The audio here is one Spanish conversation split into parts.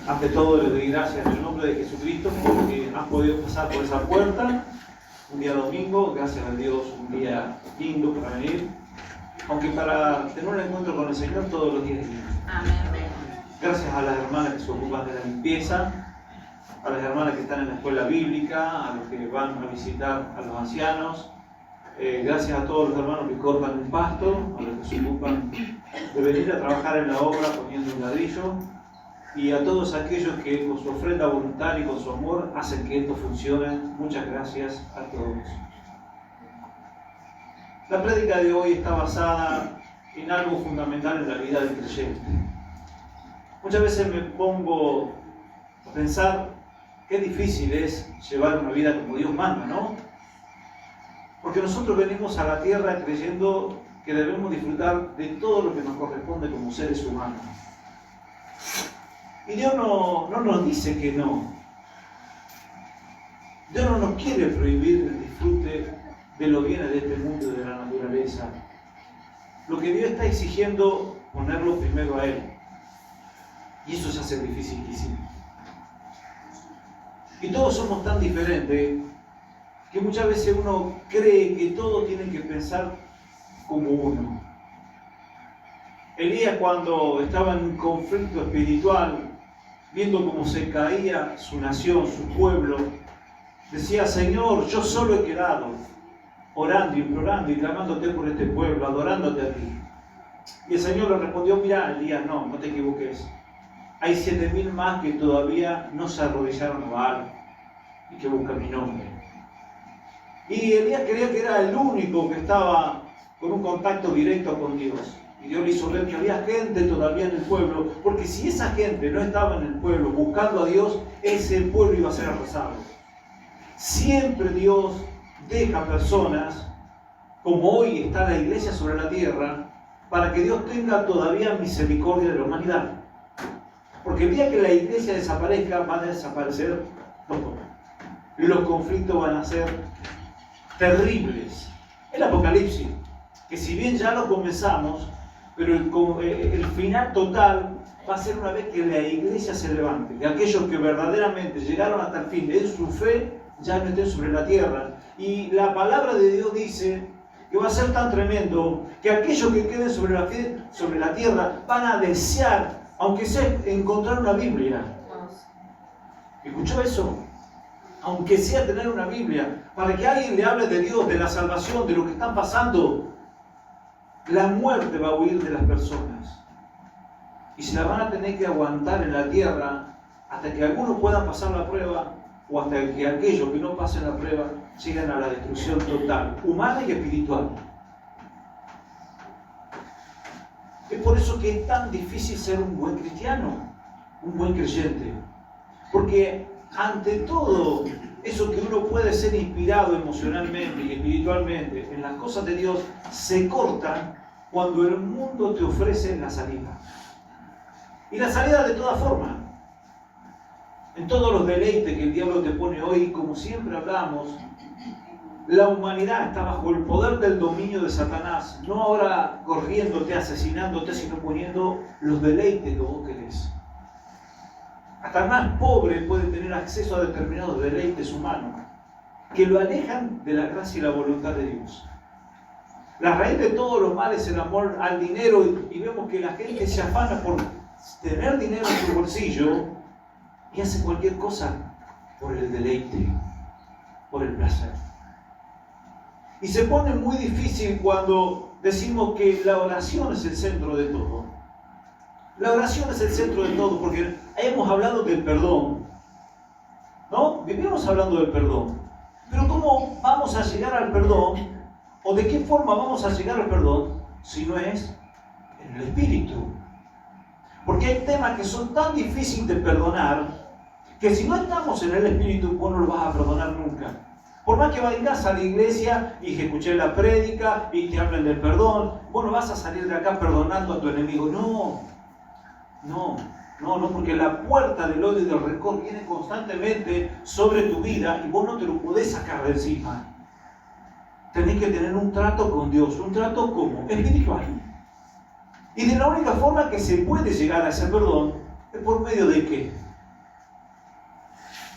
Ante todo le doy gracias en el nombre de Jesucristo porque has podido pasar por esa puerta un día domingo, gracias a Dios, un día lindo para venir, aunque para tener un encuentro con el Señor todos los días. Amén. Gracias a las hermanas que se ocupan de la limpieza, a las hermanas que están en la escuela bíblica, a los que van a visitar a los ancianos. Gracias a todos los hermanos que cortan el pasto, a los que se ocupan de venir a trabajar en la obra poniendo un ladrillo, y a todos aquellos que con su ofrenda voluntaria y con su amor hacen que esto funcione. Muchas gracias a todos. La prédica de hoy está basada en algo fundamental en la vida del creyente. Muchas veces me pongo a pensar qué difícil es llevar una vida como Dios manda, ¿no? Porque nosotros venimos a la tierra creyendo que debemos disfrutar de todo lo que nos corresponde como seres humanos. Y Dios no nos dice que no. Dios no nos quiere prohibir el disfrute de los bienes de este mundo y de la naturaleza. Lo que Dios está exigiendo, ponerlo primero a Él. Y eso se hace dificilísimo. Y todos somos tan diferentes que muchas veces uno cree que todos tienen que pensar como uno. Elías, cuando estaba en un conflicto espiritual, viendo cómo se caía su nación, su pueblo, decía: Señor, yo solo he quedado, orando, implorando y clamándote por este pueblo, adorándote a ti. Y el Señor le respondió: mira, Elías, no te equivoques. Hay 7.000 más que todavía no se arrodillaron a Baal y que buscan mi nombre. Y Elías creía que era el único que estaba con un contacto directo con Dios. Y Dios le hizo ver que había gente todavía en el pueblo, porque si esa gente no estaba en el pueblo buscando a Dios, ese pueblo iba a ser arrasado. Siempre Dios deja personas, como hoy está la iglesia sobre la tierra, para que Dios tenga todavía misericordia de la humanidad. Porque el día que la iglesia desaparezca, van a desaparecer todo. Los conflictos van a ser terribles. El Apocalipsis, que si bien ya lo comenzamos, pero el final total va a ser una vez que la iglesia se levante, que aquellos que verdaderamente llegaron hasta el fin en su fe ya no estén sobre la tierra. Y la palabra de Dios dice que va a ser tan tremendo que aquellos que queden sobre la tierra van a desear, aunque sea encontrar una Biblia. ¿Escuchó eso? Aunque sea tener una Biblia, para que alguien le hable de Dios, de la salvación, de lo que están pasando. La muerte va a huir de las personas y se la van a tener que aguantar en la tierra hasta que algunos puedan pasar la prueba, o hasta que aquellos que no pasen la prueba lleguen a la destrucción total, humana y espiritual. Es por eso que es tan difícil ser un buen cristiano, un buen creyente, porque ante todo eso que uno puede ser inspirado emocionalmente y espiritualmente en las cosas de Dios, se cortan cuando el mundo te ofrece la salida. Y la salida de toda forma. En todos los deleites que el diablo te pone hoy, como siempre hablamos, la humanidad está bajo el poder del dominio de Satanás, no ahora corriéndote, asesinándote, sino poniendo los deleites que vos querés. Hasta el más pobre puede tener acceso a determinados deleites humanos que lo alejan de la gracia y la voluntad de Dios. La raíz de todos los males es el amor al dinero, y vemos que la gente se afana por tener dinero en su bolsillo y hace cualquier cosa por el deleite, por el placer. Y se pone muy difícil cuando decimos que la oración es el centro de todo. La oración es el centro de todo, porque hemos hablado del perdón, ¿no? Vivimos hablando del perdón. Pero ¿cómo vamos a llegar al perdón? ¿O de qué forma vamos a llegar al perdón si no es en el Espíritu? Porque hay temas que son tan difíciles de perdonar que si no estamos en el Espíritu, vos no lo vas a perdonar nunca. Por más que vayas a la iglesia y que escuches la prédica y te hablen del perdón, vos no vas a salir de acá perdonando a tu enemigo. No, porque la puerta del odio y del rencor viene constantemente sobre tu vida y vos no te lo podés sacar de encima. Tenés que tener un trato con Dios, un trato como espiritual. Y de la única forma que se puede llegar a ese perdón es por medio de ¿qué?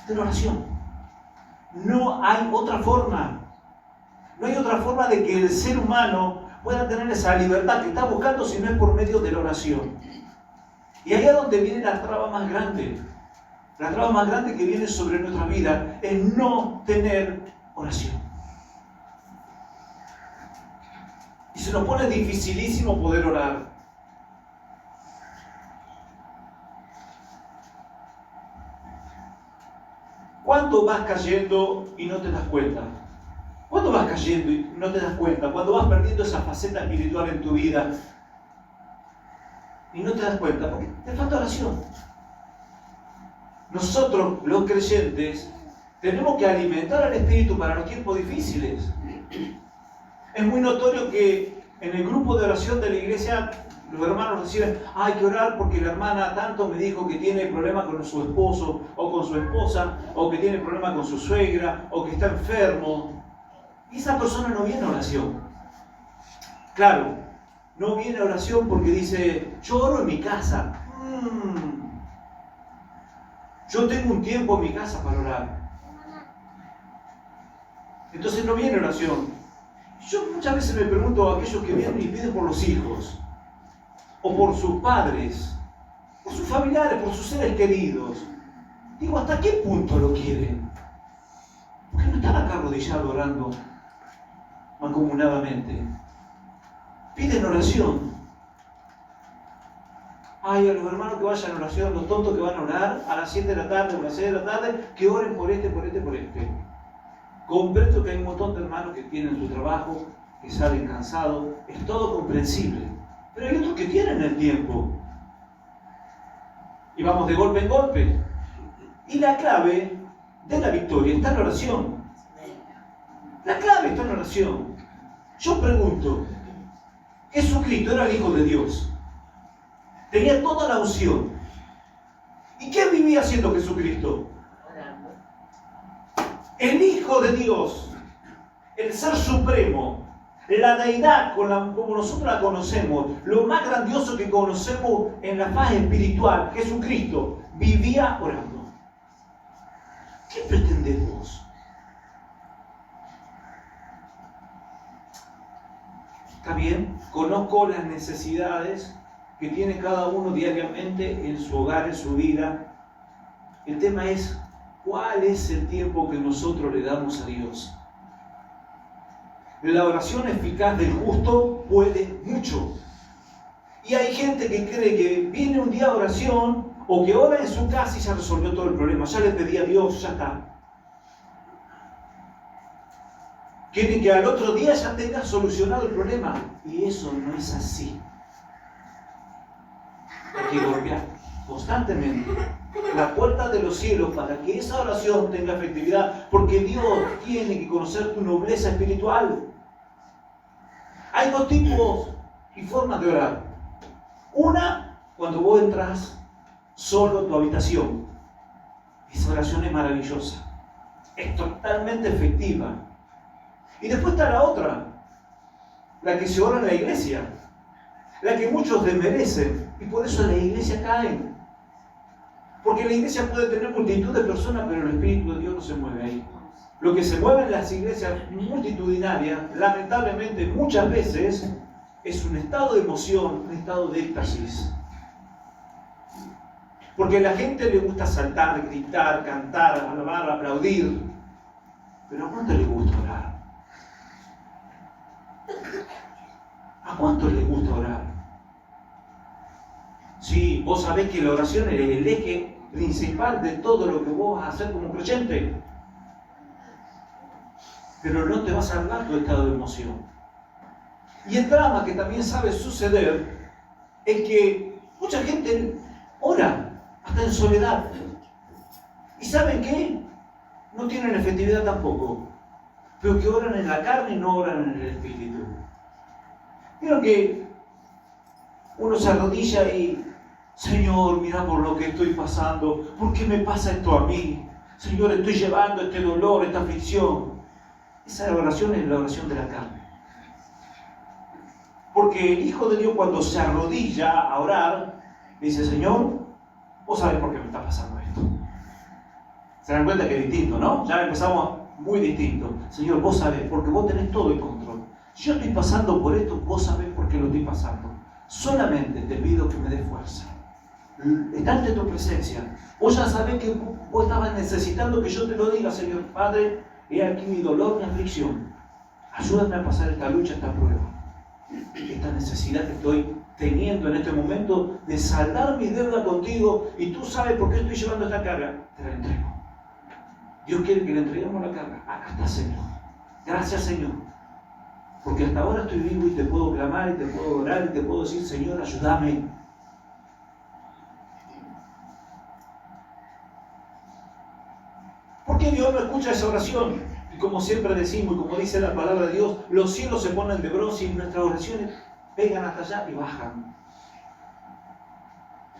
De la oración. No hay otra forma. No hay otra forma de que el ser humano pueda tener esa libertad que está buscando si no es por medio de la oración. Y ahí es donde viene la traba más grande. La traba más grande que viene sobre nuestra vida es no tener oración. Y se nos pone dificilísimo poder orar. ¿Cuándo vas cayendo y no te das cuenta? ¿Cuándo vas cayendo y no te das cuenta? Cuando vas perdiendo esa faceta espiritual en tu vida y no te das cuenta, porque te falta oración. Nosotros, los creyentes, tenemos que alimentar al Espíritu para los tiempos difíciles. Es muy notorio que en el grupo de oración de la iglesia los hermanos reciben, hay que orar porque la hermana tanto me dijo que tiene problemas con su esposo o con su esposa, o que tiene problemas con su suegra, o que está enfermo. Y esa persona no viene a oración. Claro, no viene a oración porque dice, yo oro en mi casa. Yo tengo un tiempo en mi casa para orar. Entonces no viene a oración. Yo muchas veces me pregunto a aquellos que vienen y piden por los hijos, o por sus padres, por sus familiares, por sus seres queridos. Digo, ¿hasta qué punto lo quieren? ¿Por qué no están acá arrodillados orando mancomunadamente? Piden oración. Ay, a los hermanos que vayan a oración, los tontos que van a orar a las 7 de la tarde o a las 6 de la tarde, que oren por este. Comprendo que hay un montón de hermanos que tienen su trabajo, que salen cansados, es todo comprensible. Pero hay otros que tienen el tiempo. Y vamos de golpe en golpe. Y la clave de la victoria está en la oración. La clave está en la oración. Yo pregunto, Jesucristo era el Hijo de Dios. Tenía toda la unción. ¿Y qué vivía haciendo Jesucristo? El Hijo de Dios, el Ser Supremo, la deidad como nosotros la conocemos, lo más grandioso que conocemos en la faz espiritual, Jesucristo, vivía orando. ¿Qué pretendés vos? ¿Está bien? Conozco las necesidades que tiene cada uno diariamente en su hogar, en su vida. El tema es, ¿cuál es el tiempo que nosotros le damos a Dios? La oración eficaz del justo puede mucho. Y hay gente que cree que viene un día de oración o que ora en su casa y ya resolvió todo el problema. Ya le pedí a Dios, ya está. Quieren que al otro día ya tenga solucionado el problema. Y eso no es así. Hay que golpear constantemente la puerta de los cielos para que esa oración tenga efectividad, porque Dios tiene que conocer tu nobleza espiritual. Hay dos tipos y formas de orar. Una, cuando vos entras solo en tu habitación. Esa oración es maravillosa, es totalmente efectiva. Y después está la otra, la que se ora en la iglesia, la que muchos desmerecen, y por eso en la iglesia caen. Porque la iglesia puede tener multitud de personas, pero el Espíritu de Dios no se mueve ahí. Lo que se mueve en las iglesias multitudinarias, lamentablemente muchas veces, es un estado de emoción, un estado de éxtasis. Porque a la gente le gusta saltar, gritar, cantar, alabar, aplaudir. Pero ¿a cuánto le gusta orar? ¿A cuánto le gusta orar? Sí, vos sabés que la oración es el eje principal de todo lo que vos vas a hacer como creyente. Pero no te va a salvar tu estado de emoción. Y el drama que también sabe suceder es que mucha gente ora hasta en soledad. ¿Y saben qué? No tienen efectividad tampoco. Pero que oran en la carne y no oran en el espíritu. Vieron que uno se arrodilla y, Señor, mira por lo que estoy pasando. ¿Por qué me pasa esto a mí? Señor, estoy llevando este dolor, esta aflicción. Esa oración es la oración de la carne. ¿Por Porque el Hijo de Dios, cuando se arrodilla a orar, dice: Señor, vos sabés por qué me está pasando esto. Se dan cuenta que es distinto, ¿no? Ya empezamos muy distinto. Señor, vos sabés, porque vos tenés todo el control. Yo estoy pasando por esto, vos sabés por qué lo estoy pasando. Solamente te pido que me des fuerza. Está ante tu presencia. Vos ya sabés que vos estabas necesitando que yo te lo diga, Señor. Padre, he aquí mi dolor, mi aflicción. Ayúdame a pasar esta lucha, esta prueba. Esta necesidad que estoy teniendo en este momento de saldar mi deuda contigo, y tú sabes por qué estoy llevando esta carga. Te la entrego. Dios quiere que le entreguemos la carga. Acá está, Señor. Gracias, Señor. Porque hasta ahora estoy vivo y te puedo clamar y te puedo orar y te puedo decir: Señor, ayúdame. ¿Por qué Dios no escucha esa oración? Y como siempre decimos, y como dice la palabra de Dios, los cielos se ponen de bronce y nuestras oraciones pegan hasta allá y bajan.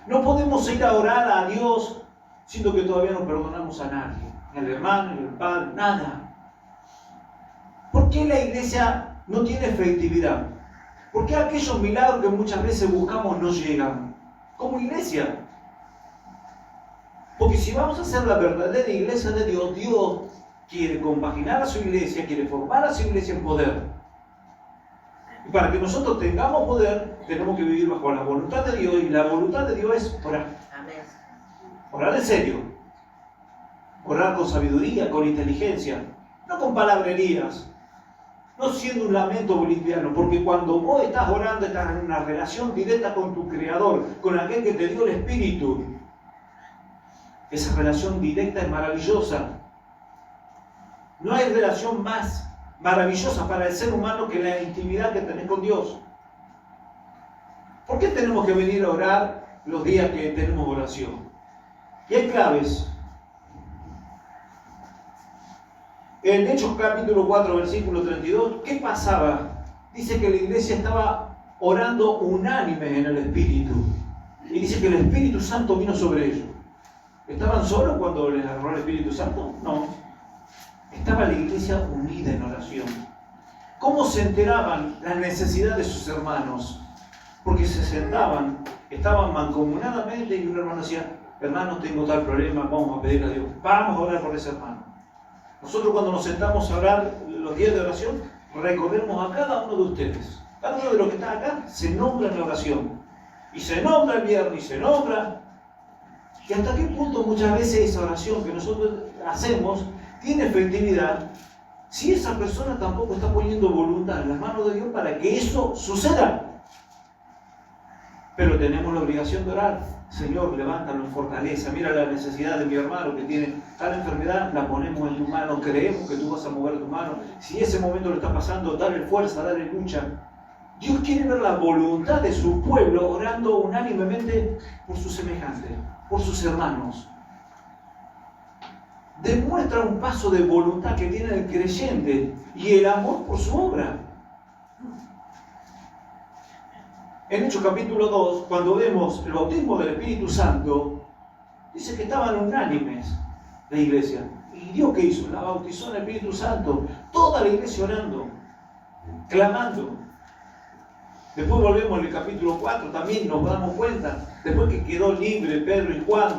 No podemos ir a orar a Dios siendo que todavía no perdonamos a nadie, ni al hermano, ni al padre, nada. ¿Por qué la iglesia no tiene efectividad? ¿Por qué aquellos milagros que muchas veces buscamos no llegan? Como iglesia. Porque si vamos a ser la verdadera iglesia de Dios, Dios quiere compaginar a su iglesia, quiere formar a su iglesia en poder. Y para que nosotros tengamos poder, tenemos que vivir bajo la voluntad de Dios, y la voluntad de Dios es orar. Amén. Orar en serio. Orar con sabiduría, con inteligencia, no con palabrerías, no siendo un lamento boliviano, porque cuando vos estás orando, estás en una relación directa con tu Creador, con aquel que te dio el Espíritu. Esa relación directa es maravillosa. No hay relación más maravillosa para el ser humano que la intimidad que tenés con Dios. ¿Por qué tenemos que venir a orar los días que tenemos oración? Y hay claves. En Hechos capítulo 4, versículo 32, ¿qué pasaba? Dice que la iglesia estaba orando unánime en el Espíritu. Y dice que el Espíritu Santo vino sobre ellos. ¿Estaban solos cuando les agarró el Espíritu Santo? No. Estaba la iglesia unida en oración. ¿Cómo se enteraban las necesidades de sus hermanos? Porque se sentaban, estaban mancomunadamente, y un hermano decía: hermano, tengo tal problema, vamos a pedirle a Dios. Vamos a orar por ese hermano. Nosotros, cuando nos sentamos a orar los días de oración, recordemos a cada uno de ustedes. Cada uno de los que está acá se nombra en la oración. Y se nombra el viernes, y se nombra. ¿Y hasta qué punto muchas veces esa oración que nosotros hacemos tiene efectividad si esa persona tampoco está poniendo voluntad en las manos de Dios para que eso suceda? Pero tenemos la obligación de orar. Señor, levántalo en fortaleza. Mira la necesidad de mi hermano que tiene tal enfermedad, la ponemos en tu mano. Creemos que tú vas a mover tu mano. Si ese momento lo está pasando, dale fuerza, dale lucha. Dios quiere ver la voluntad de su pueblo orando unánimemente por sus semejantes, por sus hermanos. Demuestra un paso de voluntad que tiene el creyente y el amor por su obra. En Hechos capítulo 2, cuando vemos el bautismo del Espíritu Santo, dice que estaban unánimes la iglesia. ¿Y Dios qué hizo? La bautizó en el Espíritu Santo. Toda la iglesia orando, clamando. Después volvemos en el capítulo 4, también nos damos cuenta, después que quedó libre Pedro y Juan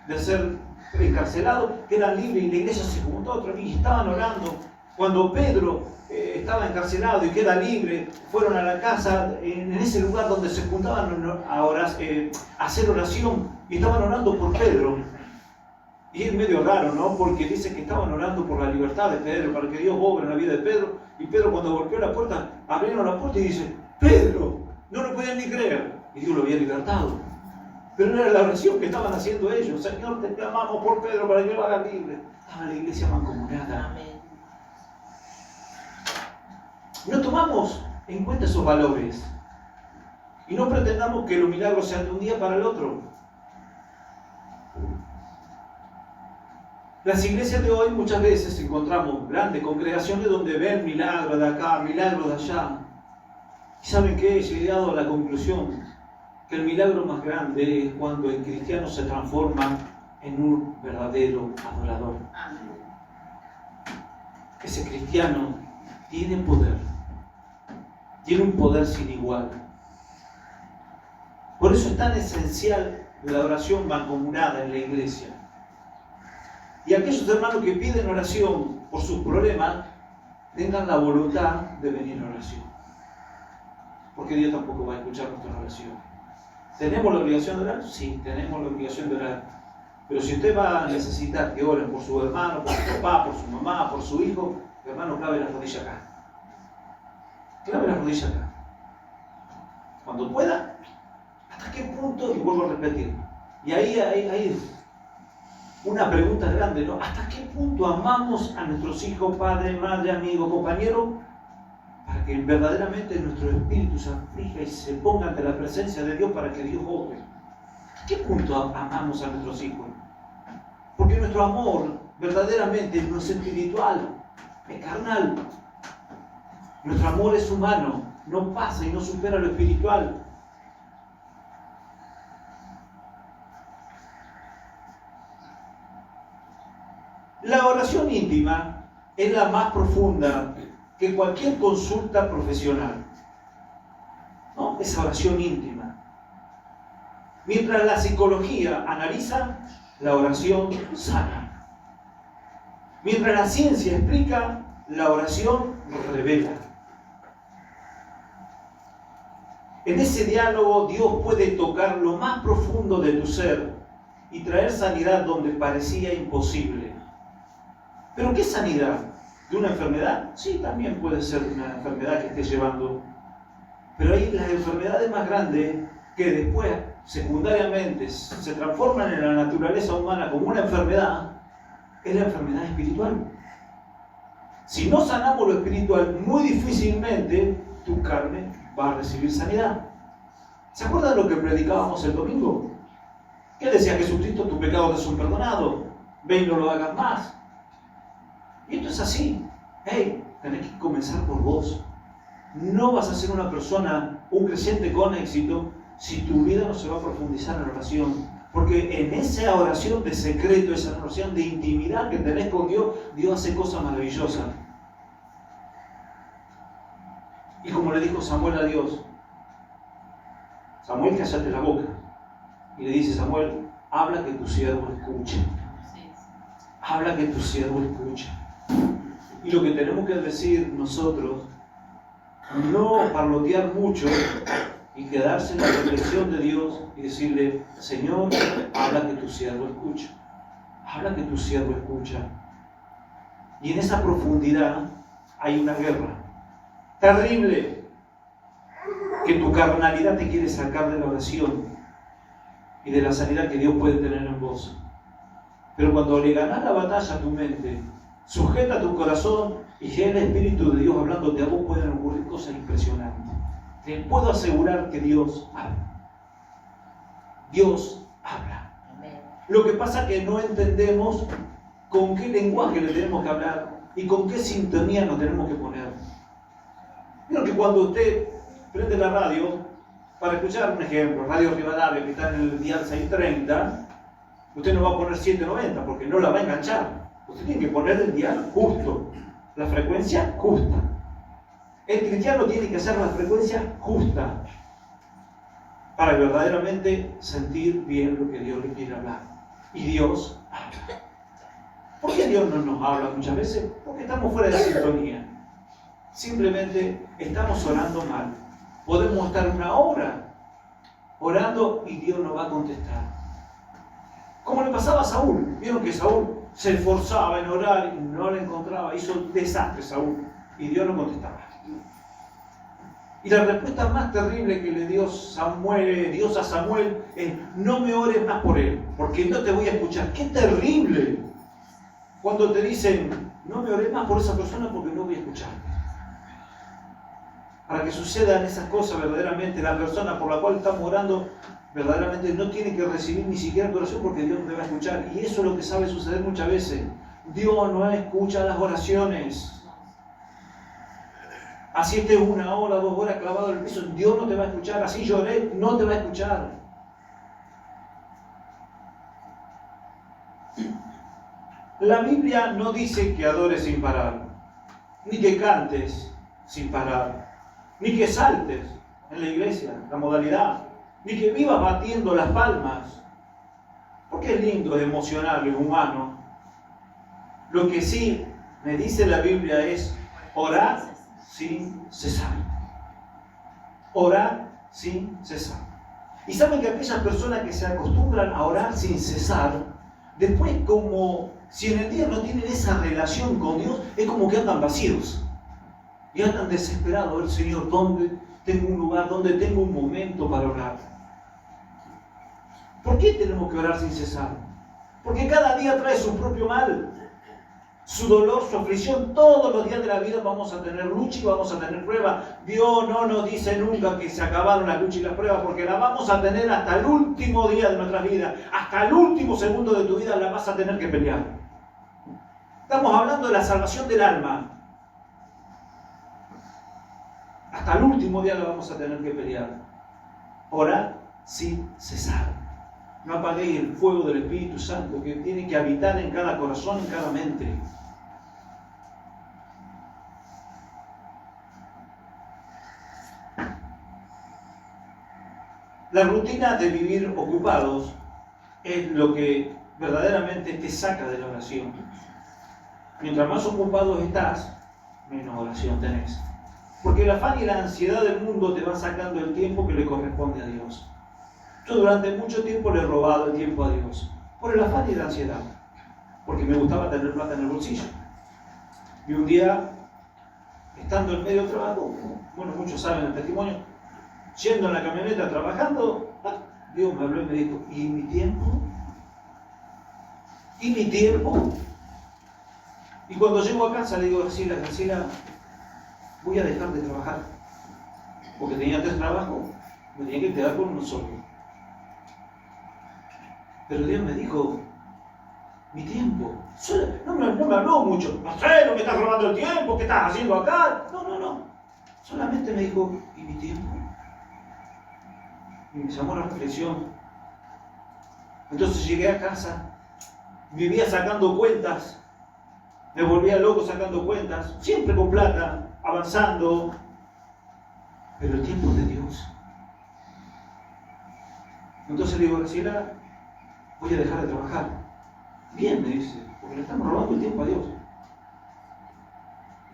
de ser encarcelados, quedan libres y la iglesia se juntó otra vez y estaban orando. Cuando Pedro estaba encarcelado y queda libre, fueron a la casa, en ese lugar donde se juntaban a hacer oración, y estaban orando por Pedro. Y es medio raro, ¿no? Porque dice que estaban orando por la libertad de Pedro, para que Dios obre en la vida de Pedro. Y Pedro, cuando golpeó la puerta, abrieron la puerta y dice: Pedro, no lo podían ni creer. Y Dios lo había libertado. Pero no era la oración que estaban haciendo ellos. Señor, te clamamos por Pedro para que lo haga libre. Estaba la iglesia mancomunada. Amén. No tomamos en cuenta esos valores y no pretendamos que los milagros sean de un día para el otro. Las iglesias de hoy muchas veces encontramos grandes congregaciones donde ven milagros de acá, milagros de allá. ¿Y saben qué? He llegado a la conclusión que el milagro más grande es cuando el cristiano se transforma en un verdadero adorador. Ese cristiano tiene poder. tiene un poder sin igual. Por eso es tan esencial la oración mancomunada en la iglesia. Y aquellos hermanos que piden oración por sus problemas, tengan la voluntad de venir a oración. Porque Dios tampoco va a escuchar nuestra oración. ¿Tenemos la obligación de orar? Sí, tenemos la obligación de orar. Pero si usted va a necesitar que oren por su hermano, por su papá, por su mamá, por su hijo, hermano, clave la rodilla acá. Clave la rodilla acá. Cuando pueda, ¿hasta qué punto? Y vuelvo a repetir. Y ahí hay una pregunta grande, ¿no? ¿Hasta qué punto amamos a nuestros hijos, padre, madre, amigo, compañero? Para que verdaderamente nuestro espíritu se aflija y se ponga ante la presencia de Dios para que Dios obre. ¿Hasta qué punto amamos a nuestros hijos? Porque nuestro amor verdaderamente no es espiritual, es carnal. Nuestro amor es humano, no pasa y no supera lo espiritual. La oración íntima es la más profunda que cualquier consulta profesional, ¿no? Esa oración íntima. Mientras la psicología analiza, la oración sana. Mientras la ciencia explica, la oración revela. En ese diálogo Dios puede tocar lo más profundo de tu ser y traer sanidad donde parecía imposible. ¿Pero qué sanidad? ¿De una enfermedad? Sí, también puede ser una enfermedad que esté llevando. Pero hay las enfermedades más grandes que después, secundariamente, se transforman en la naturaleza humana como una enfermedad, es la enfermedad espiritual. Si no sanamos lo espiritual, muy difícilmente tu carne va a recibir sanidad. ¿Se acuerdan de lo que predicábamos el domingo? ¿Qué decía Jesucristo? Tu pecado te son perdonados. Ve y no lo hagas más. Y esto es así. Hey, tenés que comenzar por vos. No vas a ser una persona, un creyente con éxito, si tu vida no se va a profundizar en la oración. Porque en esa oración de secreto, esa oración de intimidad que tenés con Dios, Dios hace cosas maravillosas. Y como le dijo Samuel a Dios, Samuel, cállate la boca. Y le dice Samuel, habla que tu siervo escuche. Habla que tu siervo escuche. Y lo que tenemos que decir nosotros, no parlotear mucho y quedarse en la reflexión de Dios y decirle, Señor, habla que tu siervo escucha. Habla que tu siervo escucha. Y en esa profundidad hay una guerra terrible que tu carnalidad te quiere sacar de la oración y de la sanidad que Dios puede tener en vos. Pero cuando le ganás la batalla a tu mente, sujeta tu corazón y llega el Espíritu de Dios hablándote a vos, pueden ocurrir cosas impresionantes. Te puedo asegurar que Dios habla. Dios habla. Lo que pasa es que no entendemos con qué lenguaje le tenemos que hablar y con qué sintonía nos tenemos que poner. Creo que cuando usted prende la radio, para escuchar un ejemplo, Radio Rivadavia, que está en el dial 630, usted no va a poner 790 porque no la va a enganchar. Usted tiene que poner el dial justo, la frecuencia justa. El cristiano tiene que hacer la frecuencia justa para verdaderamente sentir bien lo que Dios le quiere hablar. Y Dios habla. ¿Por qué Dios no nos habla muchas veces? Porque estamos fuera de sintonía. Simplemente estamos orando mal. Podemos estar una hora orando y Dios no va a contestar. Como le pasaba a Saúl. Vieron que Saúl se esforzaba en orar y no le encontraba. Hizo un desastre Saúl y Dios no contestaba. Y la respuesta más terrible que le dio Dios a Samuel es: no me ores más por él, porque no te voy a escuchar. ¡Qué terrible! Cuando te dicen, no me ores más por esa persona porque no voy a escuchar. Para que sucedan esas cosas verdaderamente, la persona por la cual estamos orando verdaderamente no tiene que recibir ni siquiera tu oración porque Dios no te va a escuchar. Y eso es lo que sabe suceder muchas veces. Dios no escucha las oraciones. Así estés 1 hora, 2 horas clavado en el piso, Dios no te va a escuchar. Así lloré, no te va a escuchar. La Biblia no dice que adores sin parar, ni que cantes sin parar. ni que saltes en la iglesia, la modalidad, ni que vivas batiendo las palmas, porque es lindo, es emocional, es humano. Lo que sí me dice la Biblia es orar sin cesar. Orar sin cesar. Y saben que aquellas personas que se acostumbran a orar sin cesar, después como si en el día no tienen esa relación con Dios, es como que andan vacíos. Y andan desesperados. El Señor, ¿dónde tengo un lugar, donde tengo un momento para orar? ¿Por qué tenemos que orar sin cesar? Porque cada día trae su propio mal, su dolor, su aflicción. Todos los días de la vida vamos a tener lucha y vamos a tener prueba. Dios no nos dice nunca que se acabaron las luchas y las pruebas, porque las vamos a tener hasta el último día de nuestras vidas. Hasta el último segundo de tu vida la vas a tener que pelear. Estamos hablando de la salvación del alma. Hasta el último día la vamos a tener que pelear. Orar sin cesar. No apaguéis el fuego del Espíritu Santo que tiene que habitar en cada corazón, en cada mente. La rutina de vivir ocupados es lo que verdaderamente te saca de la oración. Mientras más ocupados estás, menos oración tenés. Porque el afán y la ansiedad del mundo te van sacando el tiempo que le corresponde a Dios. Yo durante mucho tiempo le he robado el tiempo a Dios, por el afán y la ansiedad, porque me gustaba tener plata en el bolsillo. Y un día, estando en medio del trabajo, bueno, muchos saben el testimonio, yendo en la camioneta trabajando, Dios me habló y me dijo, ¿y mi tiempo? ¿Y mi tiempo? Y cuando llego a casa le digo, Graciela, voy a dejar de trabajar, porque tenía 3 trabajos, me tenía que quedar con uno solo. Pero Dios me dijo, mi tiempo. No me habló mucho. Marcelo, me estás robando el tiempo, ¿qué estás haciendo acá? No. Solamente me dijo, ¿y mi tiempo? Y me llamó la reflexión. Entonces llegué a casa, vivía sacando cuentas, me volvía loco sacando cuentas, siempre con plata, avanzando. Pero el tiempo es de Dios. Entonces le digo, Graciela, voy a dejar de trabajar. Bien, me dice, porque le estamos robando el tiempo a Dios.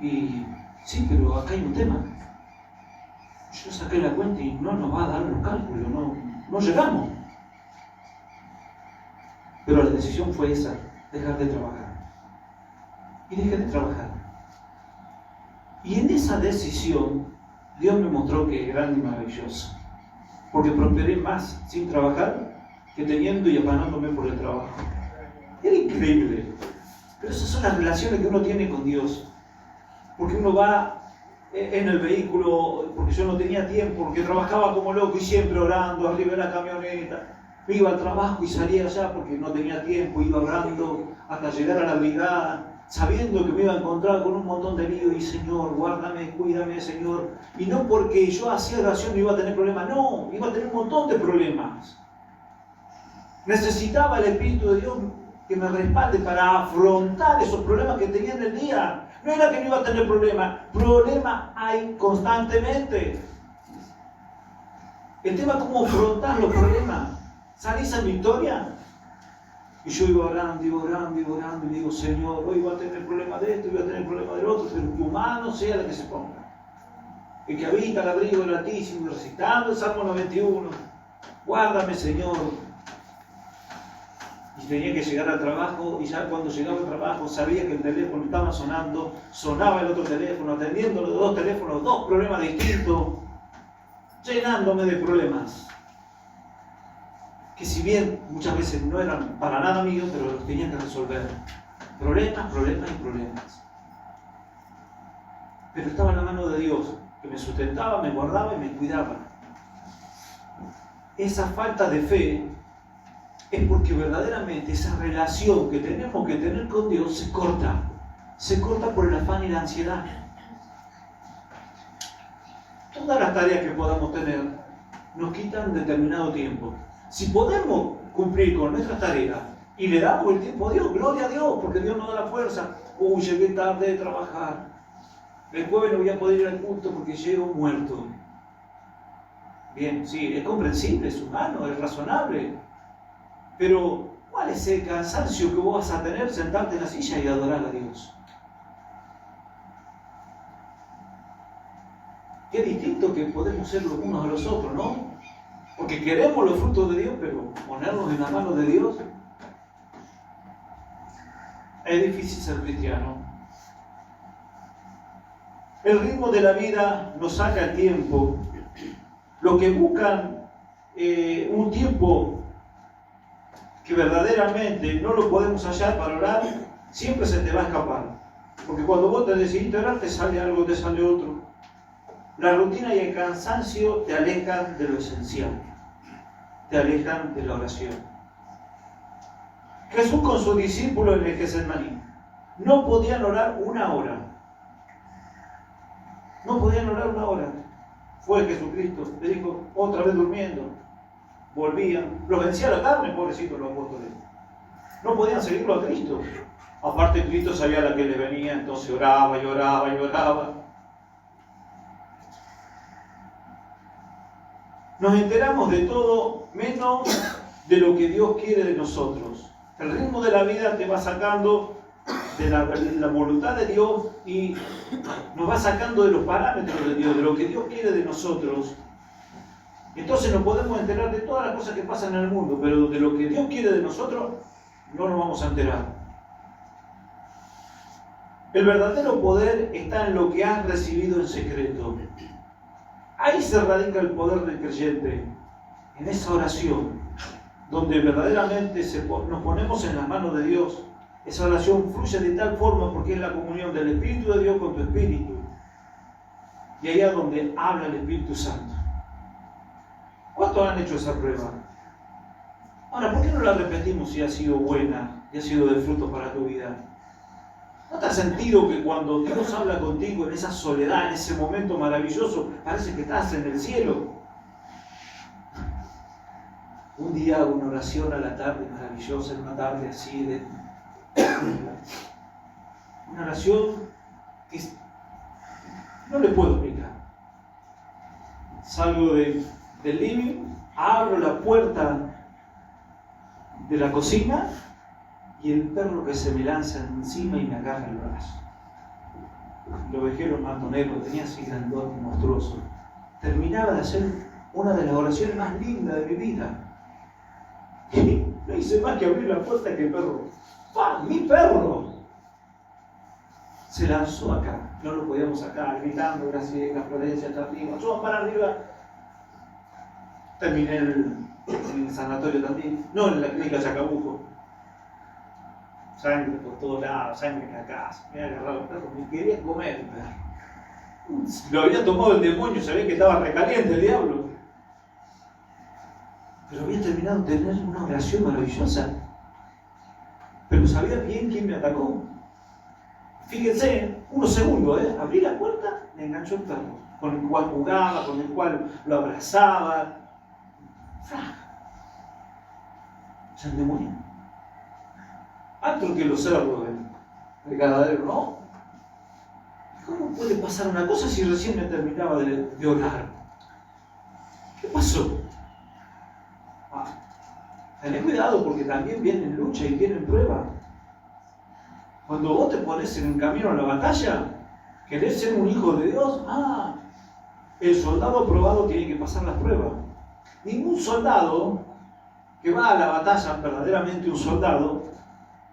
Y sí, pero acá hay un tema. Yo saqué la cuenta y no nos va a dar los cálculos, no llegamos. Pero la decisión fue esa, dejar de trabajar. Y dejé de trabajar. Y en esa decisión, Dios me mostró que es grande y maravilloso. Porque prosperé más sin trabajar que teniendo y afanándome por el trabajo. Era increíble. Pero esas son las relaciones que uno tiene con Dios. Porque uno va en el vehículo, porque yo no tenía tiempo, porque trabajaba como loco y siempre orando arriba de la camioneta. Me iba al trabajo y salía allá porque no tenía tiempo, iba orando hasta llegar a la brigada, sabiendo que me iba a encontrar con un montón de líos y Señor, guárdame, cuídame, Señor. Y no porque yo hacía oración no iba a tener problemas, no, iba a tener un montón de problemas. Necesitaba el Espíritu de Dios que me respalde para afrontar esos problemas que tenía en el día. No era que no iba a tener problemas hay constantemente. El tema es cómo afrontar los problemas. ¿Salís en victoria? Y yo iba orando, y digo, Señor, hoy voy a tener problema de esto, voy a tener problema del otro, pero tu mano sea la que se ponga. El que habita el abrigo del Altísimo, recitando el Salmo 91, guárdame, Señor. Y tenía que llegar al trabajo, y ya cuando llegaba al trabajo sabía que el teléfono estaba sonando, sonaba el otro teléfono, atendiendo los 2 teléfonos, 2 problemas distintos, llenándome de problemas. Que si bien muchas veces no eran para nada míos, pero los tenía que resolver. Problemas. Pero estaba en la mano de Dios, que me sustentaba, me guardaba y me cuidaba. Esa falta de fe es porque verdaderamente esa relación que tenemos que tener con Dios se corta. Se corta por el afán y la ansiedad. Todas las tareas que podamos tener nos quitan determinado tiempo. Si podemos cumplir con nuestras tareas y le damos el tiempo a Dios, gloria a Dios, porque Dios nos da la fuerza. Llegué tarde de trabajar. el jueves no voy a poder ir al culto porque llego muerto. Bien, sí, es comprensible, es humano, es razonable. Pero, ¿cuál es el cansancio que vos vas a tener sentarte en la silla y adorar a Dios? Qué distinto que podemos ser los unos a los otros, ¿no? Porque queremos los frutos de Dios, pero ponernos en las manos de Dios. Es difícil ser cristiano. El ritmo de la vida nos saca el tiempo. Los que buscan un tiempo que verdaderamente no lo podemos hallar para orar, siempre se te va a escapar. Porque cuando vos te decidís orar, te sale algo, te sale otro. La rutina y el cansancio te alejan de lo esencial. Te alejan de la oración. Jesús con sus discípulos en el Getsemaní no podían orar una hora. No podían orar una hora. Fue Jesucristo, le dijo, otra vez durmiendo. Volvían, los vencía la carne, pobrecitos los apóstoles. No podían seguirlo a Cristo. Aparte, Cristo sabía la que le venía, entonces oraba y oraba y oraba. Nos enteramos de todo menos de lo que Dios quiere de nosotros. El ritmo de la vida te va sacando de la voluntad de Dios y nos va sacando de los parámetros de Dios, de lo que Dios quiere de nosotros. Entonces nos podemos enterar de todas las cosas que pasan en el mundo, pero de lo que Dios quiere de nosotros no nos vamos a enterar. El verdadero poder está en lo que has recibido en secreto. Ahí se radica el poder del creyente, en esa oración, donde verdaderamente nos ponemos en las manos de Dios. Esa oración fluye de tal forma porque es la comunión del Espíritu de Dios con tu Espíritu. Y ahí es donde habla el Espíritu Santo. ¿Cuántos han hecho esa prueba? Ahora, ¿por qué no la repetimos si ha sido buena y ha sido de fruto para tu vida? ¿No te has sentido que cuando Dios habla contigo en esa soledad, en ese momento maravilloso, parece que estás en el cielo? Un día hago una oración a la tarde maravillosa, en una tarde así de... Una oración que no le puedo explicar. Salgo del living, abro la puerta de la cocina y el perro que se me lanza encima y me agarra el brazo. El ovejero mantonero, lo tenía así grandote y monstruoso. Terminaba de hacer una de las oraciones más lindas de mi vida. Y no hice más que abrir la puerta que el perro. ¡Pah! ¡Mi perro! Se lanzó acá. No lo podíamos sacar, gritando, gracias, la Florencia está arriba, suban para arriba. Terminé en el sanatorio también. No, en la clínica Chacabuco. Sangre por todos lados, sangre en la casa. Me había agarrado el perro, me quería comer el perro. Lo había tomado el demonio, sabía que estaba recaliente el diablo. Pero había terminado de tener una oración maravillosa. Pero sabía bien quién me atacó. Fíjense, unos segundos, abrí la puerta, me enganchó el perro, con el cual jugaba, con el cual lo abrazaba. Se endemonió. Antes que los cerdos del ganadero, ¿no? ¿Cómo puede pasar una cosa si recién me terminaba de orar? ¿Qué pasó? Tenés cuidado porque también vienen lucha y vienen pruebas. Cuando vos te pones en camino a la batalla, querés ser un hijo de Dios, el soldado aprobado tiene que pasar las pruebas. Ningún soldado que va a la batalla, verdaderamente un soldado,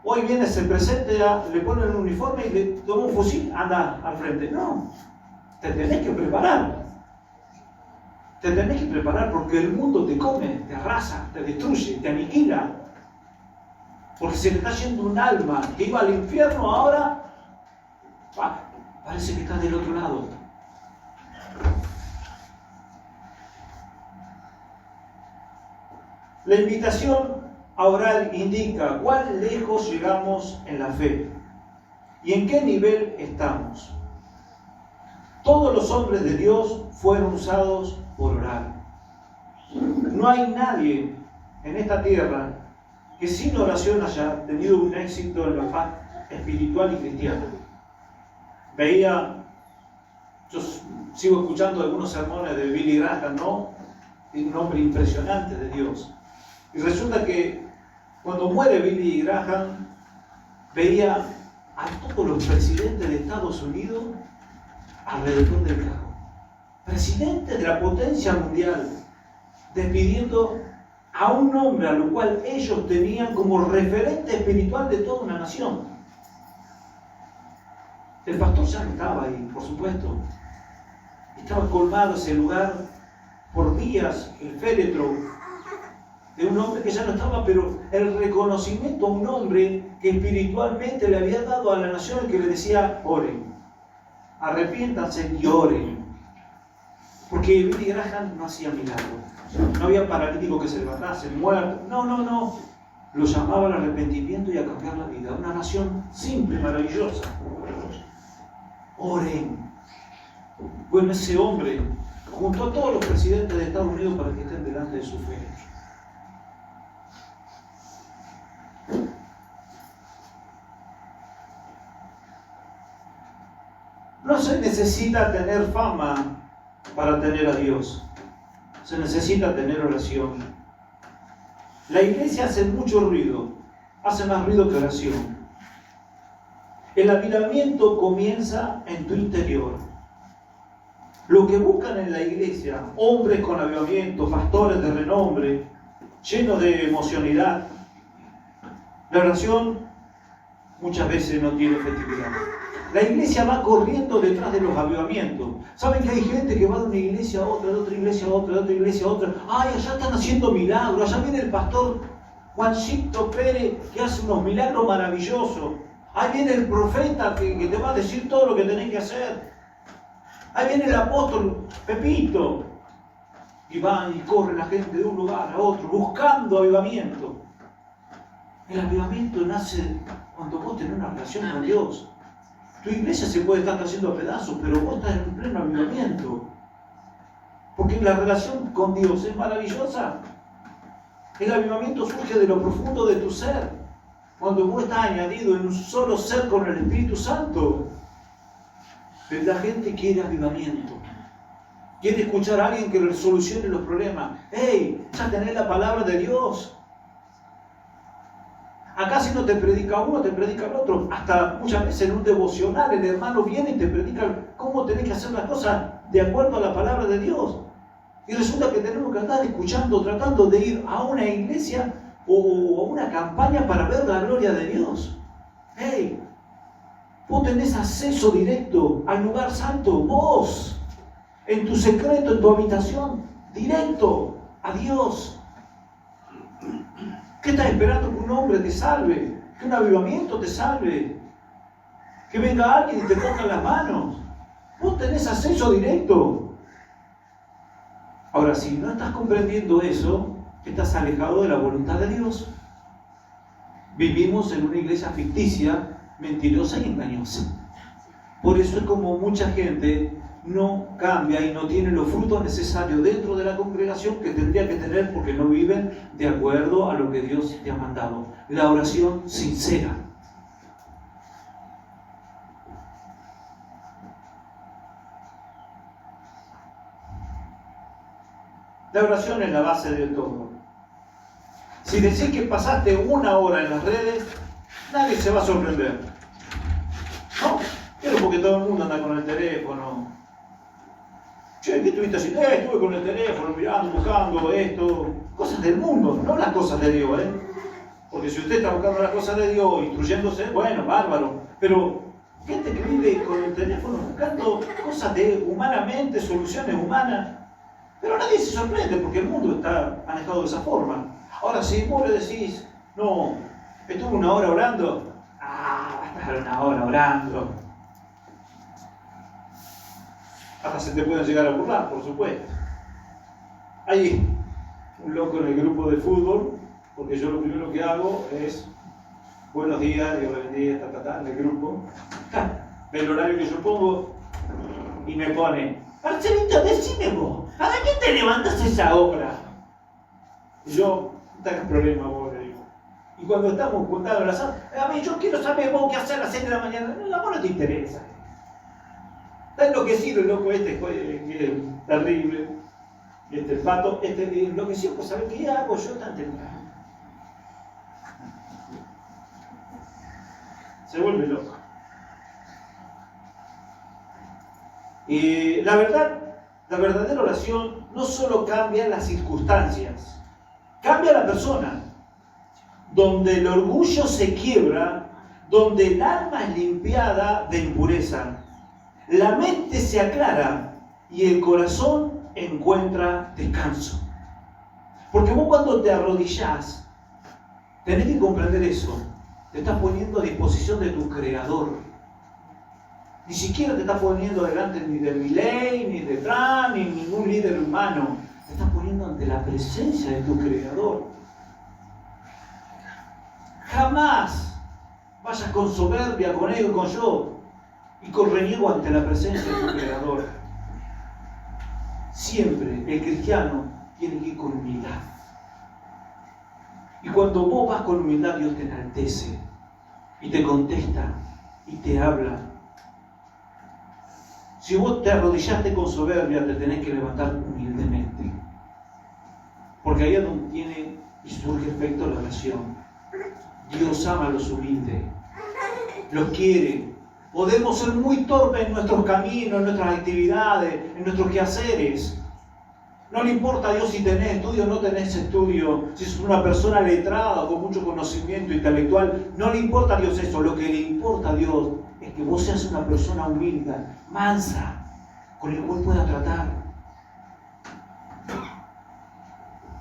hoy viene, se presenta, le ponen un uniforme y le toma un fusil, anda al frente. No, te tenés que preparar. Te tenés que preparar porque el mundo te come, te arrasa, te destruye, te aniquila. Porque se le está yendo un alma que iba al infierno, ahora parece que está del otro lado. La invitación a orar indica cuán lejos llegamos en la fe y en qué nivel estamos. Todos los hombres de Dios fueron usados por orar. No hay nadie en esta tierra que sin oración haya tenido un éxito en la paz espiritual y cristiana. Veía Yo sigo escuchando algunos sermones de Billy Graham, ¿no? Un hombre impresionante de Dios. Y resulta que cuando muere Billy Graham, veía a todos los presidentes de Estados Unidos alrededor del carro. Presidentes de la potencia mundial, despidiendo a un hombre a lo cual ellos tenían como referente espiritual de toda una nación. El pastor ya no estaba ahí, por supuesto. Estaba colmado ese lugar por días, el féretro de un hombre que ya no estaba, pero el reconocimiento a un hombre que espiritualmente le había dado a la nación, que le decía: oren, arrepiéntanse y oren. Porque Billy Graham no hacía milagros. No había paralítico que se levantase, muerto. No. Lo llamaba al arrepentimiento y a cambiar la vida. Una nación simple, maravillosa. Oren. Bueno, ese hombre juntó a todos los presidentes de Estados Unidos para que estén delante de su fe. No se necesita tener fama para tener a Dios. Se necesita tener oración. La iglesia hace mucho ruido, hace más ruido que oración. El avivamiento comienza en tu interior. Lo que buscan en la iglesia, hombres con avivamiento, pastores de renombre, llenos de emocionalidad, la oración muchas veces no tiene efectividad. La iglesia va corriendo detrás de los avivamientos. ¿Saben que hay gente que va de una iglesia a otra, de otra iglesia a otra, de otra iglesia a otra? ¡Ay, allá están haciendo milagros! Allá viene el pastor Juancito Pérez que hace unos milagros maravillosos. Ahí viene el profeta que te va a decir todo lo que tenés que hacer. Ahí viene el apóstol Pepito. Y va y corre la gente de un lugar a otro buscando avivamiento. El avivamiento nace cuando vos tenés una relación con Dios. Tu iglesia se puede estar cayendo a pedazos, pero vos estás en pleno avivamiento. Porque la relación con Dios es maravillosa. El avivamiento surge de lo profundo de tu ser. Cuando vos estás añadido en un solo ser con el Espíritu Santo. Pero la gente quiere avivamiento. Quiere escuchar a alguien que le solucione los problemas. ¡Hey! Ya tenés la palabra de Dios. Acá si no te predica uno, te predica el otro. Hasta muchas veces en un devocional el hermano viene y te predica cómo tenés que hacer las cosas de acuerdo a la palabra de Dios. Y resulta que tenemos que andar escuchando, tratando de ir a una iglesia o a una campaña para ver la gloria de Dios. ¡Hey! Vos tenés acceso directo al lugar santo. Vos, en tu secreto, en tu habitación, directo a Dios. ¿Qué estás esperando que un hombre te salve? Que un avivamiento te salve. Que venga alguien y te ponga las manos. Vos tenés acceso directo. Ahora, si no estás comprendiendo eso, estás alejado de la voluntad de Dios. Vivimos en una iglesia ficticia, mentirosa y engañosa. Por eso es como mucha gente no cambia y no tiene los frutos necesarios dentro de la congregación que tendría que tener, porque no viven de acuerdo a lo que Dios te ha mandado. La oración sincera. La oración es la base de todo. Si decís que pasaste 1 hora en las redes, nadie se va a sorprender. No, pero porque todo el mundo anda con el teléfono. Che, ¿qué estuviste haciendo? Estuve con el teléfono, mirando, buscando esto. Cosas del mundo, no las cosas de Dios, ¿eh? Porque si usted está buscando las cosas de Dios, instruyéndose, bueno, bárbaro. Pero gente que vive con el teléfono buscando cosas de humanamente, soluciones humanas. Pero nadie se sorprende porque el mundo está manejado de esa forma. Ahora, si vos le decís, no, estuve 1 hora orando, va a estar 1 hora orando. Hasta se te pueden llegar a burlar, por supuesto. Hay un loco en el grupo de fútbol, porque yo lo primero que hago es buenos días, Dios le bendiga, en el grupo. Ve el horario que yo pongo y me pone, Marcelito, decime vos, ¿a qué te levantas esa hora? Y yo, no tengas problema vos, le digo. Y cuando estamos juntados en la sala, a mí yo quiero saber vos qué hacer a las 6 de la mañana. No, a vos no te interesa. Está enloquecido el loco este, que es terrible. El pato, enloquecido, pues ¿sabes qué hago yo tan temprano? Se vuelve loco. Y la verdadera oración no solo cambia las circunstancias, cambia la persona. Donde el orgullo se quiebra, donde el alma es limpiada de impureza, la mente se aclara y el corazón encuentra descanso. Porque vos cuando te arrodillás, tenés que comprender eso. Te estás poniendo a disposición de tu Creador. Ni siquiera te estás poniendo delante ni de Milei, ni de Trump, ni ningún líder humano. Te estás poniendo ante la presencia de tu Creador. Jamás vayas con soberbia, con ego, con yo y con reniego ante la presencia de tu Creador. Siempre el cristiano tiene que ir con humildad. Y cuando vos vas con humildad, Dios te enaltece y te contesta y te habla. Si vos te arrodillaste con soberbia, te tenés que levantar humildemente. Porque ahí es donde tiene y surge efecto la oración. Dios ama a los humildes, los quiere. Podemos ser muy torpes en nuestros caminos, en nuestras actividades, en nuestros quehaceres. No le importa a Dios si tenés estudio o no tenés estudio, si sos una persona letrada con mucho conocimiento intelectual. No le importa a Dios eso. Lo que le importa a Dios es que vos seas una persona humilde, mansa, con el cual pueda tratar.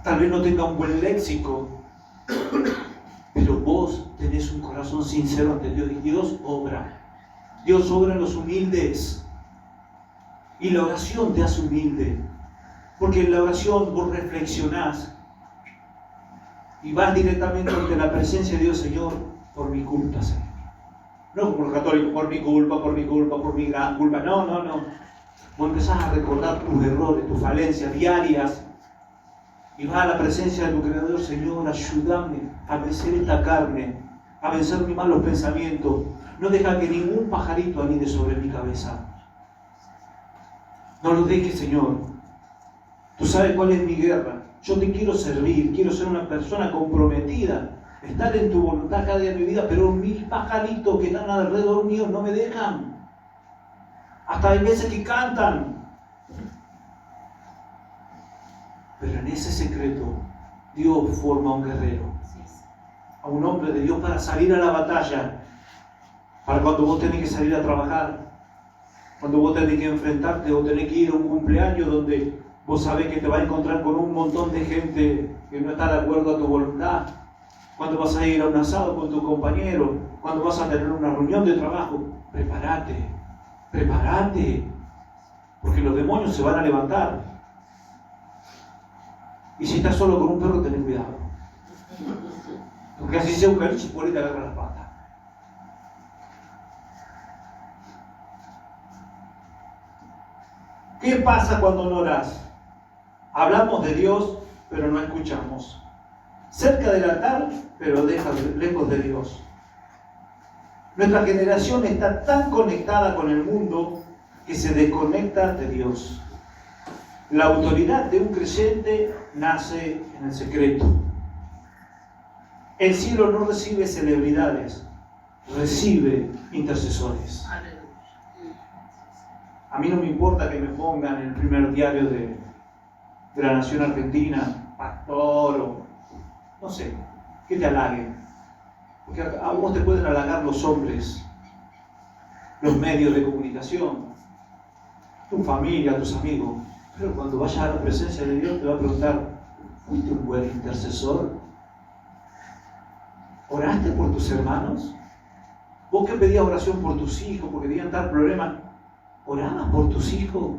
Tal vez no tenga un buen léxico, pero vos tenés un corazón sincero ante Dios y Dios obra. Dios obra en los humildes. Y la oración te hace humilde. Porque en la oración vos reflexionás y vas directamente ante la presencia de Dios, Señor, por mi culpa, Señor. No como los católicos, por mi culpa, por mi gran culpa. No. Vos empezás a recordar tus errores, tus falencias diarias. Y vas a la presencia de tu Creador, Señor, ayúdame a vencer esta carne, a vencer mis malos pensamientos. No deja que ningún pajarito anide sobre mi cabeza. No lo dejes, Señor. Tú sabes cuál es mi guerra. Yo te quiero servir, quiero ser una persona comprometida, estar en tu voluntad cada día de mi vida, pero mis pajaritos que están alrededor mío no me dejan. Hasta hay veces que cantan. Pero en ese secreto, Dios forma a un guerrero, a un hombre de Dios para salir a la batalla, para cuando vos tenés que salir a trabajar, cuando vos tenés que enfrentarte o tenés que ir a un cumpleaños donde vos sabés que te vas a encontrar con un montón de gente que no está de acuerdo a tu voluntad, cuando vas a ir a un asado con tu compañero, cuando vas a tener una reunión de trabajo. Prepárate, porque los demonios se van a levantar. Y si estás solo con un perro, ten cuidado. Porque así sea un caniche, por ahí te agarra las patas. ¿Qué pasa cuando no orás? Hablamos de Dios, pero no escuchamos. Cerca del altar, pero lejos de Dios. Nuestra generación está tan conectada con el mundo que se desconecta de Dios. La autoridad de un creyente nace en el secreto. El cielo no recibe celebridades, recibe intercesores. A mí no me importa que me pongan en el primer diario de la Nación Argentina, pastor o no sé, que te halaguen. Porque a vos te pueden halagar los hombres, los medios de comunicación, tu familia, tus amigos. Pero cuando vayas a la presencia de Dios te va a preguntar: ¿fuiste un buen intercesor? ¿Oraste por tus hermanos? ¿Vos que pedías oración por tus hijos porque tenían tal problema? ¿Orabas por tus hijos?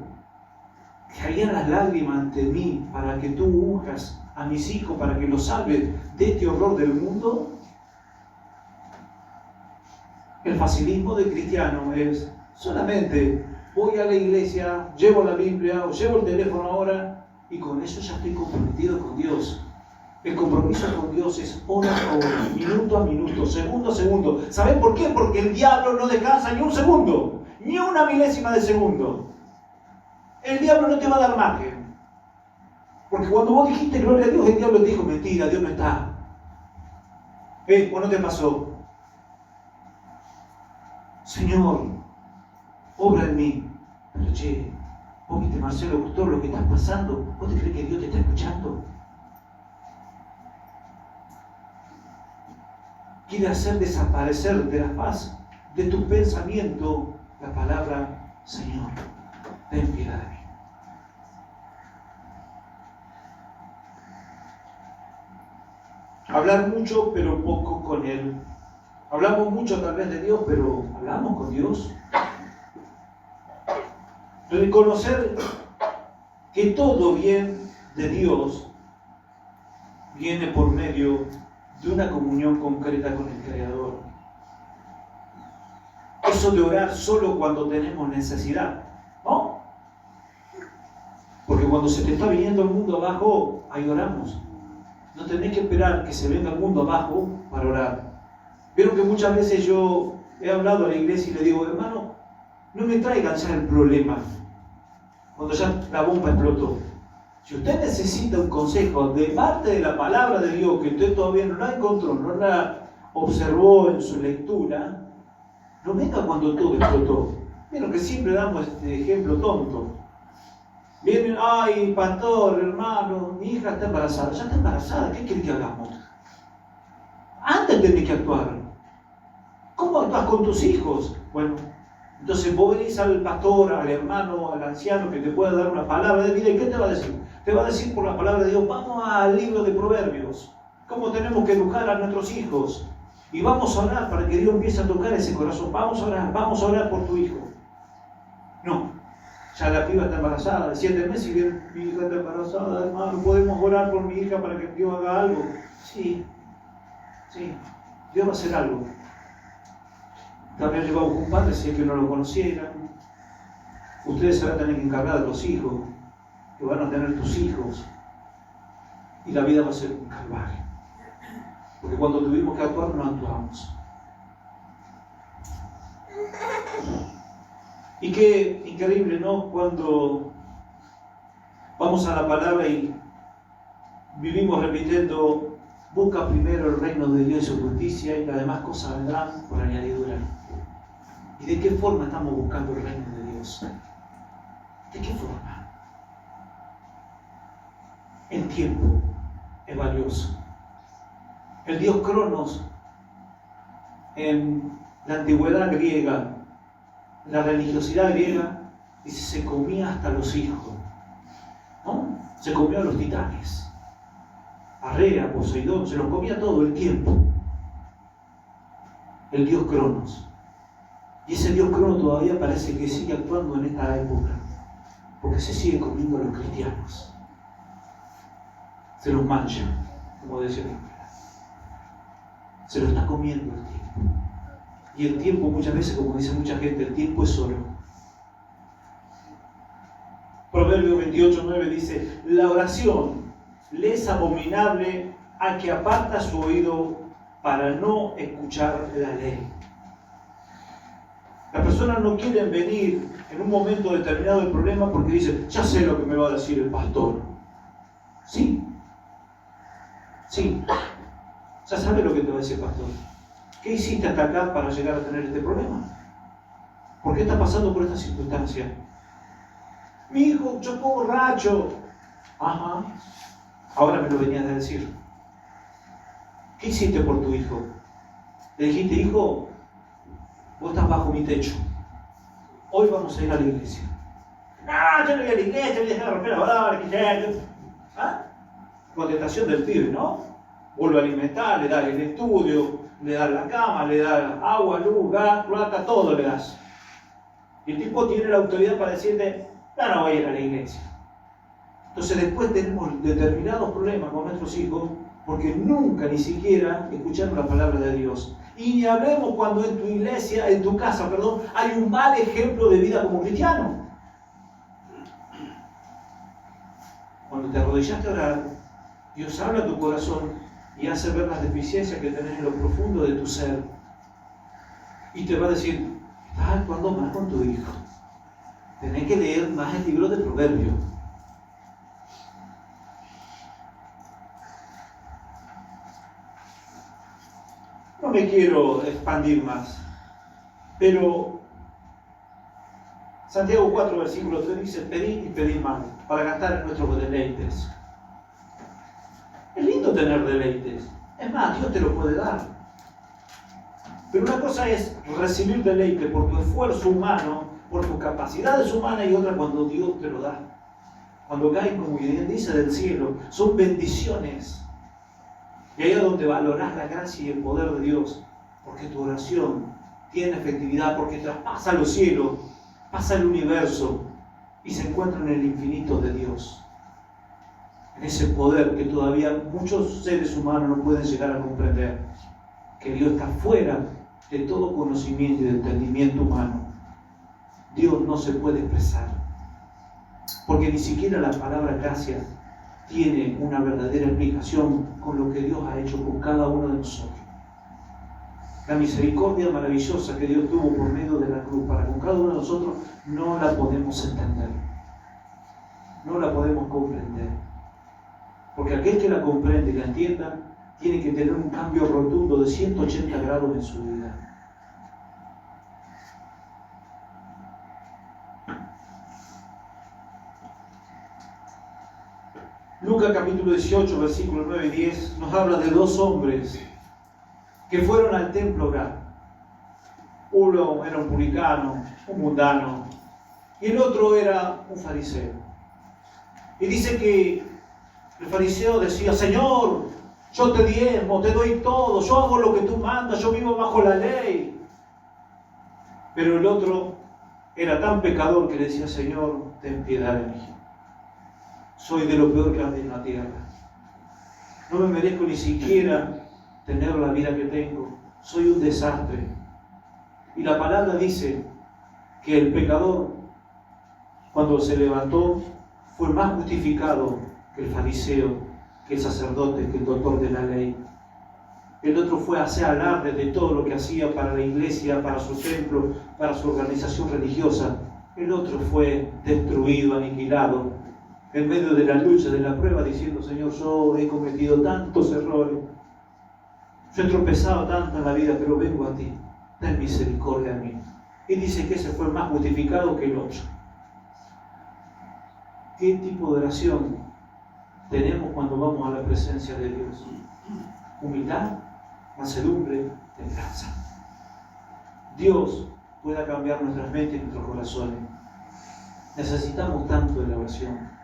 ¿Caían las lágrimas ante mí para que tú unjas a mis hijos, para que los salves de este horror del mundo? El facilismo del cristiano es solamente: voy a la iglesia, llevo la Biblia o llevo el teléfono ahora y con eso ya estoy comprometido con Dios. El compromiso con Dios es hora a hora, minuto a minuto, segundo a segundo. ¿Saben por qué? Porque el diablo no descansa ni un segundo. ni una milésima de segundo. El diablo no te va a dar margen. Porque cuando vos dijiste gloria a Dios, el diablo te dijo mentira, Dios no está. ¿O no te pasó? Señor, obra en mí. Pero che, vos viste, Marcelo, todo lo que estás pasando, ¿vos te crees que Dios te está escuchando? Quiere hacer desaparecer de la faz de tu pensamiento la palabra Señor, ten piedad de mí. Hablar mucho pero poco con Él. Hablamos mucho tal vez de Dios, pero ¿hablamos con Dios? Reconocer que todo bien de Dios viene por medio de una comunión concreta con el Creador. Eso de orar solo cuando tenemos necesidad, ¿no? Porque cuando se te está viniendo el mundo abajo, ahí oramos. No tenés que esperar que se venga el mundo abajo para orar. Vieron que muchas veces yo he hablado a la iglesia y le digo, hermano, no me traigan ya el problema cuando ya la bomba explotó. Si usted necesita un consejo de parte de la palabra de Dios que usted todavía no la encontró, no la observó en su lectura, no venga cuando todo explotó. Vieron que siempre damos este ejemplo tonto. Vienen, ay, pastor, hermano, mi hija está embarazada. Ya está embarazada, ¿qué quiere que hagamos? Antes tenés que actuar. ¿Cómo actúas con tus hijos? Bueno, entonces vos venís al pastor, al hermano, al anciano que te pueda dar una palabra de vida. ¿Y qué te va a decir? Te va a decir por la palabra de Dios, vamos al libro de Proverbios. ¿Cómo tenemos que educar a nuestros hijos? Y vamos a orar para que Dios empiece a tocar ese corazón. Vamos a orar por tu hijo. No. Ya la piba está embarazada, de 7 meses, y bien, mi hija está embarazada, hermano, ¿podemos orar por mi hija para que Dios haga algo? Sí, Dios va a hacer algo. También le va a buscar un padre si es que no lo conocieran. Ustedes se van a tener que encargar de los hijos, que van a tener tus hijos, y la vida va a ser un calvario. Porque cuando tuvimos que actuar, no actuamos. Y qué increíble, ¿no? Cuando vamos a la palabra y vivimos repitiendo, busca primero el reino de Dios y su justicia y las demás cosas vendrán por añadidura. ¿Y de qué forma estamos buscando el reino de Dios? ¿De qué forma? El tiempo es valioso. El dios Cronos, en la antigüedad griega, la religiosidad griega, dice, se comía hasta los hijos, ¿no? Se comía a los titanes, a Rea, Poseidón, se los comía todo el tiempo. El dios Cronos. Y ese dios Cronos todavía parece que sigue actuando en esta época, porque se sigue comiendo a los cristianos. Se los mancha, como decía la Biblia. Se lo está comiendo el tiempo. Y el tiempo muchas veces, como dice mucha gente, el tiempo es oro. Proverbios 28:9 dice, la oración le es abominable a que aparta su oído para no escuchar la ley. Las personas no quieren venir en un momento determinado del problema porque dicen, ya sé lo que me va a decir el pastor. Sí. Ya sabe lo que te va a decir el pastor. ¿Qué hiciste hasta acá para llegar a tener este problema? ¿Por qué estás pasando por esta circunstancia? Mi hijo chocó borracho. Ajá. Ahora me lo venías a decir. ¿Qué hiciste por tu hijo? Le dijiste, hijo, vos estás bajo mi techo. Hoy vamos a ir a la iglesia. No, yo no voy a la iglesia, voy a dejar de romper la barra. ¿Ah? Contestación del pibe, ¿no? Vuelve a alimentar, le da el estudio, le da la cama, le da agua, luz, gas, plata, todo le das. Y el tipo tiene la autoridad para decirte, no voy a ir a la iglesia. Entonces después tenemos determinados problemas con nuestros hijos porque nunca ni siquiera escucharon la palabra de Dios. Y ni hablemos cuando en tu iglesia, en tu casa, hay un mal ejemplo de vida como cristiano. Cuando te arrodillaste a orar, Dios habla a tu corazón y hace ver las deficiencias que tenés en lo profundo de tu ser. Y te va a decir, estás actuando mal con tu hijo. Tenés que leer más el libro de Proverbios. No me quiero expandir más, pero Santiago 4, versículo 3 dice: pedid y pedid más para gastar en nuestros deleites. Es lindo tener deleites. Es más, Dios te lo puede dar. Pero una cosa es recibir deleite por tu esfuerzo humano, por tus capacidades humanas, y otra cuando Dios te lo da. Cuando caen, como bien dice, del cielo, son bendiciones. Y ahí es donde valorás la gracia y el poder de Dios, porque tu oración tiene efectividad, porque traspasa los cielos, pasa el universo y se encuentra en el infinito de Dios. En ese poder que todavía muchos seres humanos no pueden llegar a comprender, que Dios está fuera de todo conocimiento y de entendimiento humano. Dios no se puede expresar, porque ni siquiera la palabra gracia tiene una verdadera explicación con lo que Dios ha hecho con cada uno de nosotros. La misericordia maravillosa que Dios tuvo por medio de la cruz para con cada uno de nosotros no la podemos entender, no la podemos comprender, porque aquel que la comprende y la entienda tiene que tener un cambio rotundo de 180 grados en su vida. Lucas capítulo 18, versículos 9 y 10 nos habla de dos hombres que fueron al templo a orar. Uno era un publicano, un mundano, y el otro era un fariseo. Y dice que el fariseo decía: Señor, yo te diezmo, te doy todo, yo hago lo que tú mandas, yo vivo bajo la ley. Pero el otro era tan pecador que le decía: Señor, ten piedad de mí. Soy de lo peor que hay en la tierra. No me merezco ni siquiera tener la vida que tengo. Soy un desastre. Y la palabra dice que el pecador, cuando se levantó, fue más justificado que el fariseo, que el sacerdote, que el doctor de la ley. El otro fue a hacer alarde de todo lo que hacía para la iglesia, para su templo, para su organización religiosa. El otro fue destruido, aniquilado, en medio de la lucha, de la prueba, diciendo: Señor, yo he cometido tantos errores, yo he tropezado tanto en la vida, pero vengo a ti, ten misericordia de mí. Y dice que ese fue más justificado que el otro. ¿Qué tipo de oración tenemos cuando vamos a la presencia de Dios? Humildad, mansedumbre, templanza. Dios pueda cambiar nuestras mentes y nuestros corazones. Necesitamos tanto de la oración.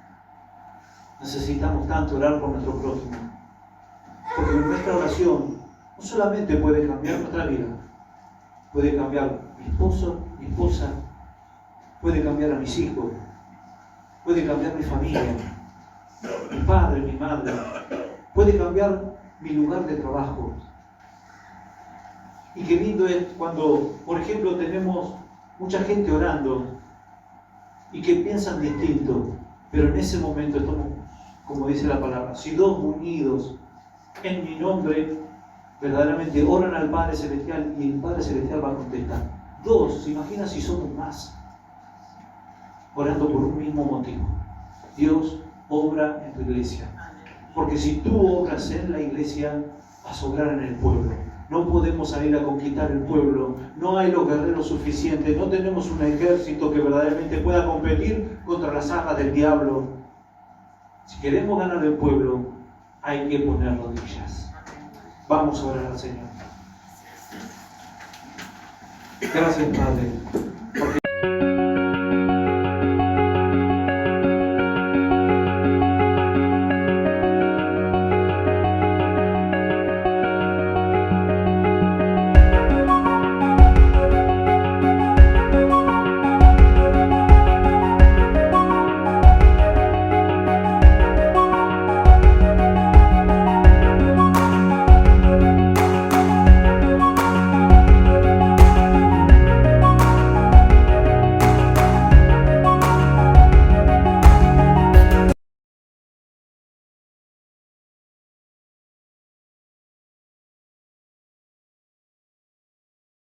Necesitamos tanto orar por nuestro prójimo. Porque nuestra oración no solamente puede cambiar nuestra vida, puede cambiar mi esposo, mi esposa, puede cambiar a mis hijos, puede cambiar mi familia, mi padre, mi madre, puede cambiar mi lugar de trabajo. Y qué lindo es cuando, por ejemplo, tenemos mucha gente orando y que piensan distinto, pero en ese momento estamos, como dice la palabra, si dos unidos en mi nombre verdaderamente oran al Padre Celestial, y el Padre Celestial va a contestar. Dos, ¿se imagina si somos más? Orando por un mismo motivo. Dios obra en tu iglesia. Porque si tú obras en la iglesia, vas a obrar en el pueblo. No podemos salir a conquistar el pueblo. No hay los guerreros suficientes. No tenemos un ejército que verdaderamente pueda competir contra las armas del diablo. Si queremos ganar el pueblo, hay que poner rodillas. Vamos a orar al Señor. Gracias, Padre.